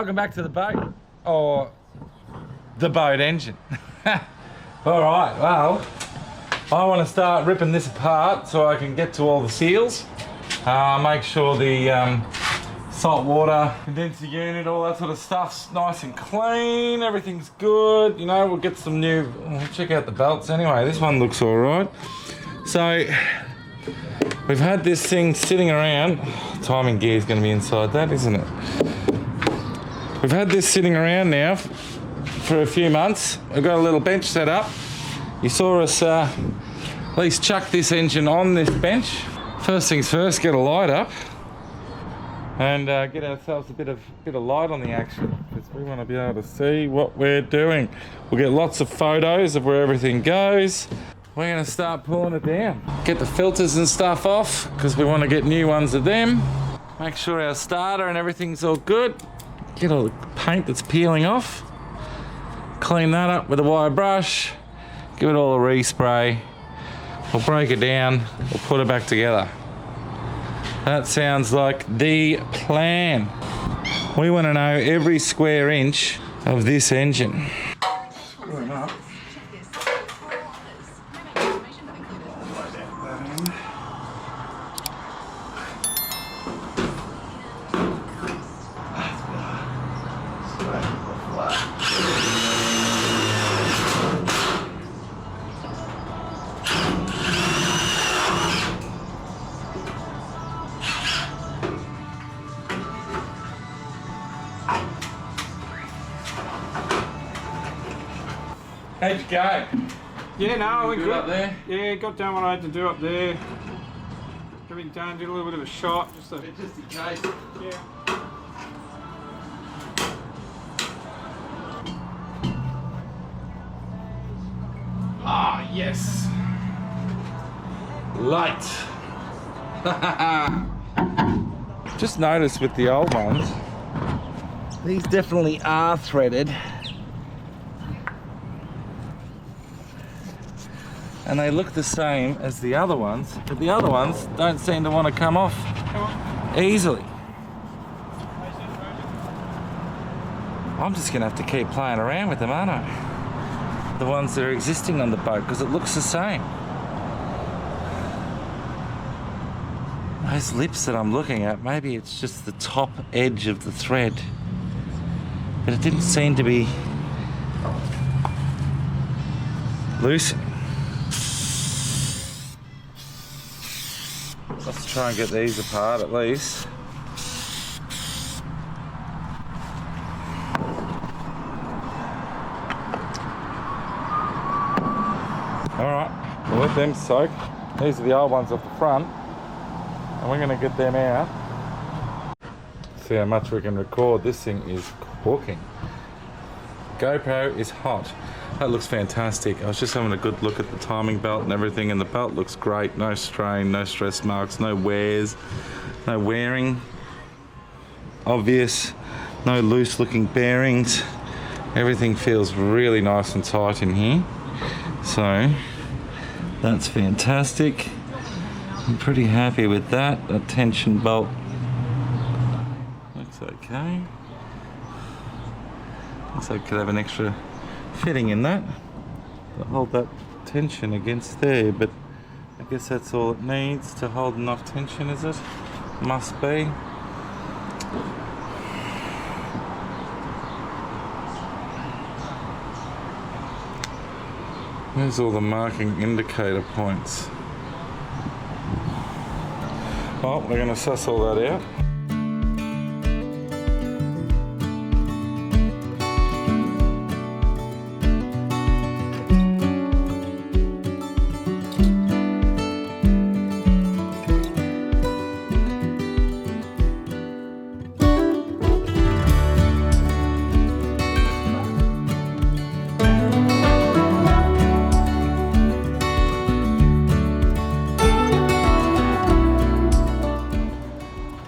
welcome back to the boat, or the boat engine. All right, well, I want to start ripping this apart so I can get to all the seals. Make sure the salt water condenser unit, all that sort of stuff's nice and clean, everything's good. You know, we'll get some new, check out the belts anyway. This one looks all right. So, we've had this thing sitting around. Timing gear is going to be inside that, isn't it? We've had this sitting around now for a few months. We've got a little bench set up. You saw us at least chuck this engine on this bench. First things first, get a light up and get ourselves a bit of light on the action, because we want to be able to see what we're doing. We'll get lots of photos of where everything goes. We're going to start pulling it down. Get the filters and stuff off, because we want to get new ones of them. Make sure our starter and everything's all good. Get all the paint that's peeling off. Clean that up with a wire brush. Give it all a respray. We'll break it down. We'll put it back together. That sounds like the plan. We want to know every square inch of this engine. Screw him up. How'd you go? Yeah, no, I went good. Up there? Yeah, got done what I had to do up there. Everything done, did a little bit of a shot. Just in case. Yeah. Ah, yes. Light. Just noticed with the old ones, these definitely are threaded. And they look the same as the other ones, but the other ones don't seem to want to come off easily. I'm just gonna have to keep playing around with them, aren't I? The ones that are existing on the boat, because it looks the same. Those lips that I'm looking at, maybe it's just the top edge of the thread, but it didn't seem to be loosening. Let's try and get these apart at least. Alright, we'll let them soak. These are the old ones off the front, and we're going to get them out. See how much we can record. This thing is cooking. GoPro is hot. That looks fantastic. I was just having a good look at the timing belt and everything, and the belt looks great. No strain, no stress marks, no wears, no wearing. Obvious. No loose looking bearings. Everything feels really nice and tight in here. So, that's fantastic. I'm pretty happy with that. That tension bolt looks okay. Looks like it could have an extra fitting in that to hold that tension against there, but I guess that's all it needs to hold enough tension, is it? Must be. There's all the marking indicator points. Well, we're going to suss all that out.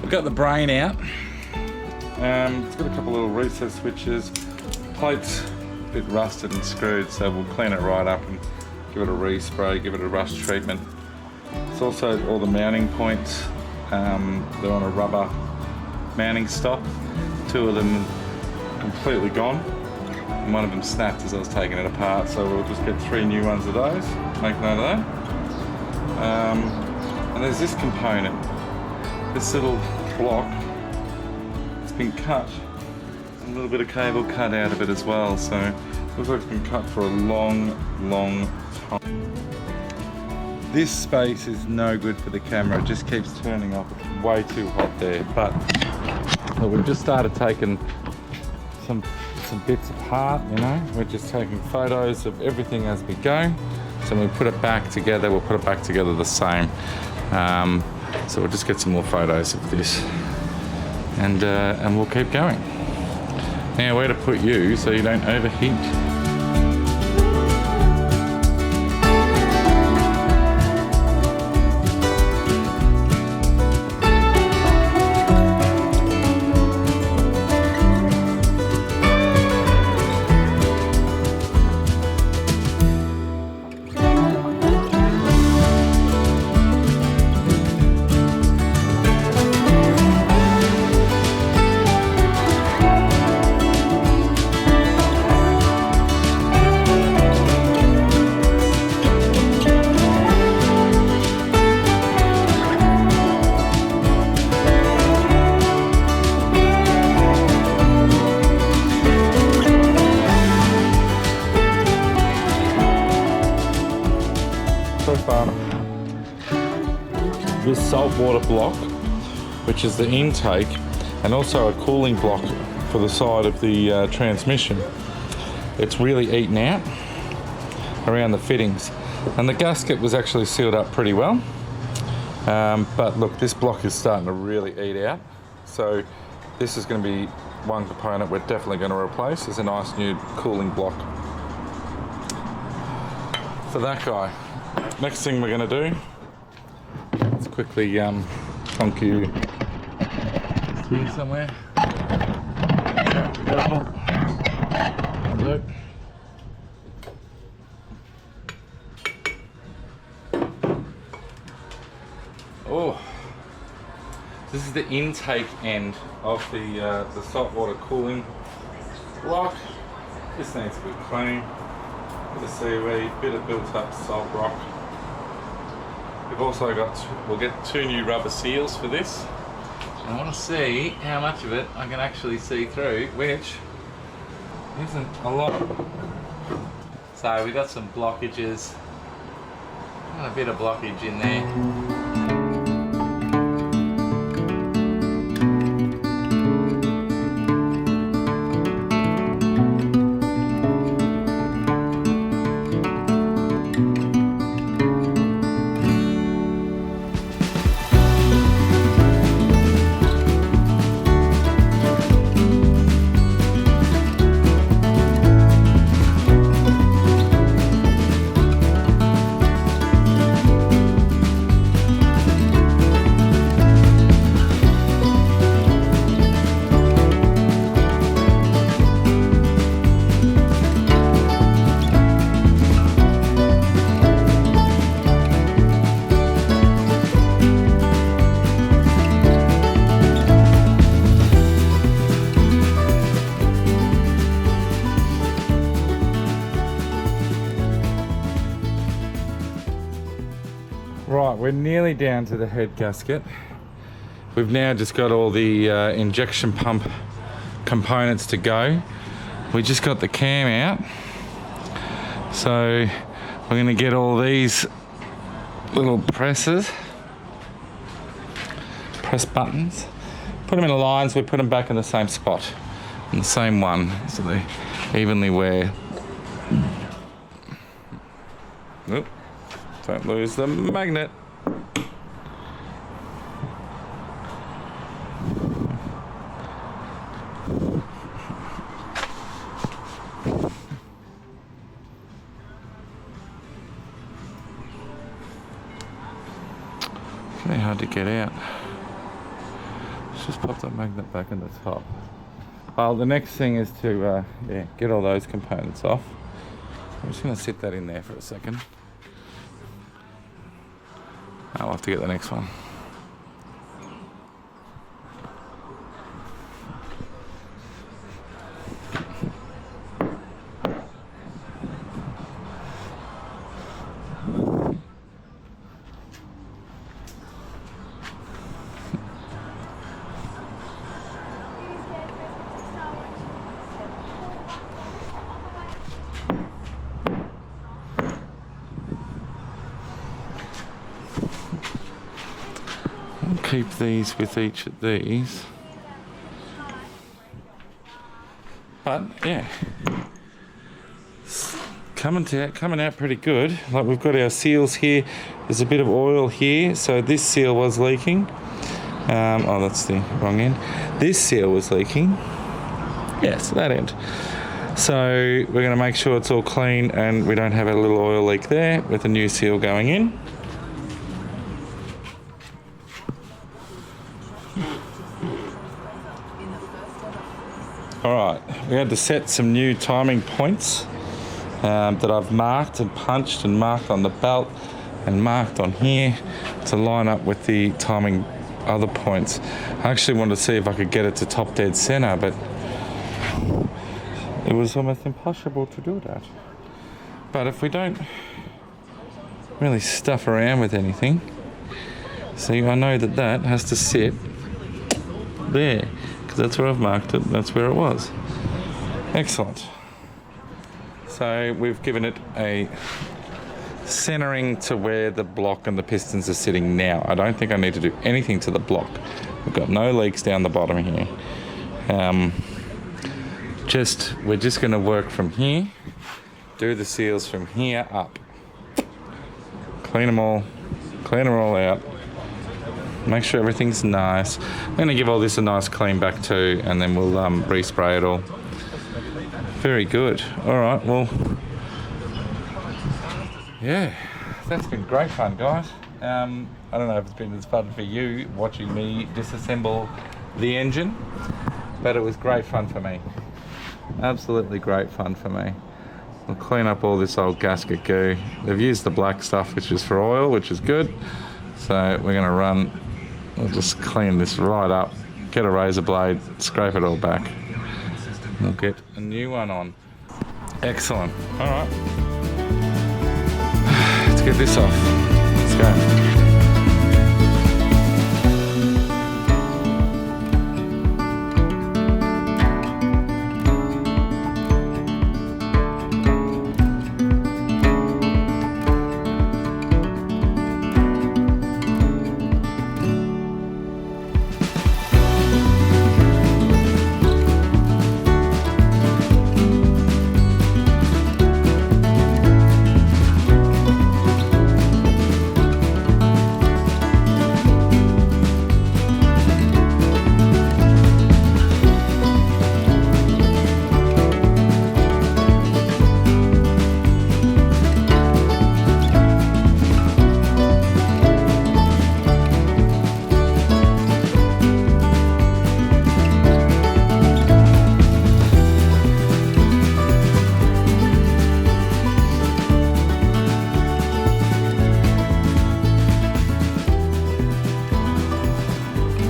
Got the brain out. It's got a couple little recess switches. Plate's a bit rusted and screwed, so we'll clean it right up and give it a respray, give it a rust treatment. It's also all the mounting points. They're on a rubber mounting stop. Two of them completely gone. And one of them snapped as I was taking it apart, so we'll just get 3 new ones of those. Make note of that. And there's this component, this little block. It's been cut, and a little bit of cable cut out of it as well. So it looks like it's been cut for a long time. This space is no good for the camera. It just keeps turning off. It's way too hot there. But we've just started taking some bits apart, you know. We're just taking photos of everything as we go. So when we put it back together, we'll put it back together the same. So we'll just get some more photos of this, and we'll keep going. Now, where to put you so you don't overheat. This saltwater block, which is the intake, and also a cooling block for the side of the transmission, it's really eaten out around the fittings, and the gasket was actually sealed up pretty well, but look, this block is starting to really eat out, so this is going to be one component we're definitely going to replace. Is a nice new cooling block for that guy. Next thing we're going to do, let's quickly plonk you through somewhere. Look. Oh, this is the intake end of the saltwater cooling block. This needs to be clean. Bit of seaweed, bit of built up salt rock. We've also got, we'll get 2 new rubber seals for this. And I want to see how much of it I can actually see through, which isn't a lot. So we got some blockages, got a bit of blockage in there. Right, we're nearly down to the head gasket. We've now just got all the injection pump components to go. We just got the cam out. So we're gonna get all these little press buttons, put them in the lines, we put them back in the same spot, in the same one, so they evenly wear. Oop. Don't lose the magnet. Very hard to get out. Let's just pop that magnet back in the top. Well, the next thing is to get all those components off. I'm just going to sit that in there for a second. I'll have to get the next one. keep these with each of these. But yeah, it's coming out pretty good. Like we've got our seals here. There's a bit of oil here, so this seal was leaking. Oh, that's the wrong end. This seal was leaking. Yes, that end. So we're going to make sure it's all clean and we don't have a little oil leak there with a new seal going in. Alright, we had to set some new timing points that I've marked and punched and marked on the belt and marked on here to line up with the timing other points. I actually wanted to see if I could get it to top dead center, but it was almost impossible to do that. But if we don't really stuff around with anything, see, I know that that has to sit there. That's where I've marked it, that's where it was. Excellent. So we've given it a centering to where the block and the pistons are sitting now. I don't think I need to do anything to the block. We've got no leaks down the bottom here. We're just going to work from here, do the seals from here up. Clean them all out. Make sure everything's nice. I'm going to give all this a nice clean back too, and then we'll respray it all. Very good. All right, well, yeah, that's been great fun, guys. I don't know if it's been as fun for you watching me disassemble the engine, but it was great fun for me. Absolutely great fun for me. We'll clean up all this old gasket goo. They've used the black stuff, which is for oil, which is good. So we're going to we'll just clean this right up, get a razor blade, scrape it all back. We'll get a new one on. Excellent. All right. Let's get this off. Let's go.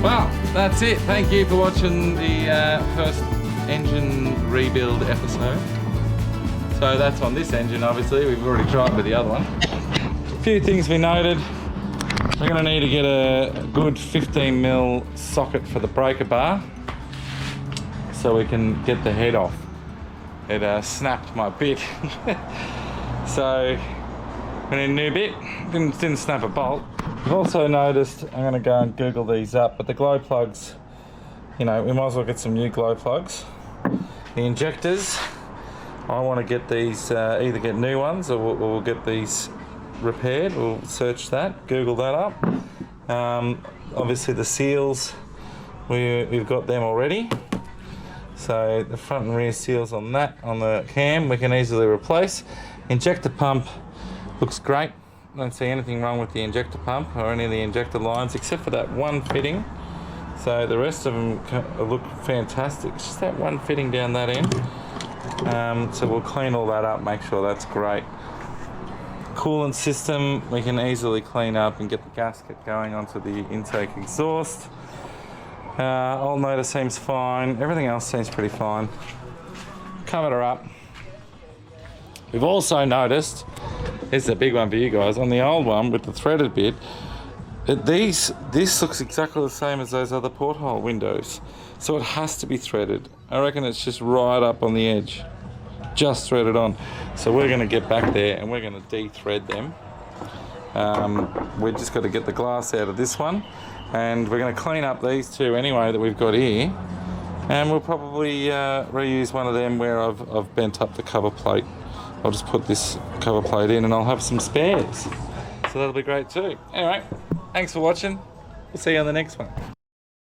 Well, that's it. Thank you for watching the first engine rebuild episode. So that's on this engine, obviously. We've already tried with the other one. A few things we noted. We're going to need to get a good 15mm socket for the breaker bar so we can get the head off. It snapped my bit. So we need a new bit. Didn't snap a bolt. I've also noticed, I'm going to go and Google these up, but the glow plugs, you know, we might as well get some new glow plugs. The injectors, I want to get these, either get new ones or we'll get these repaired. We'll search that, Google that up. Obviously the seals, we've got them already. So the front and rear seals on that, on the cam, we can easily replace. Injector pump looks great. I don't see anything wrong with the injector pump or any of the injector lines except for that one fitting. So the rest of them look fantastic. It's just that one fitting down that end. So we'll clean all that up, make sure that's great. Coolant system we can easily clean up and get the gasket going onto the intake exhaust. Old motor seems fine. Everything else seems pretty fine. Covered her up. We've also noticed, here's a big one for you guys, on the old one with the threaded bit, this looks exactly the same as those other porthole windows. So it has to be threaded. I reckon it's just right up on the edge. Just threaded on. So we're going to get back there and we're going to de-thread them. We've just got to get the glass out of this one And we're going to clean up these two anyway that we've got here. And we'll probably reuse one of them where I've bent up the cover plate. I'll just put this cover plate in and I'll have some spares. So that'll be great too. Anyway, thanks for watching. We'll see you on the next one.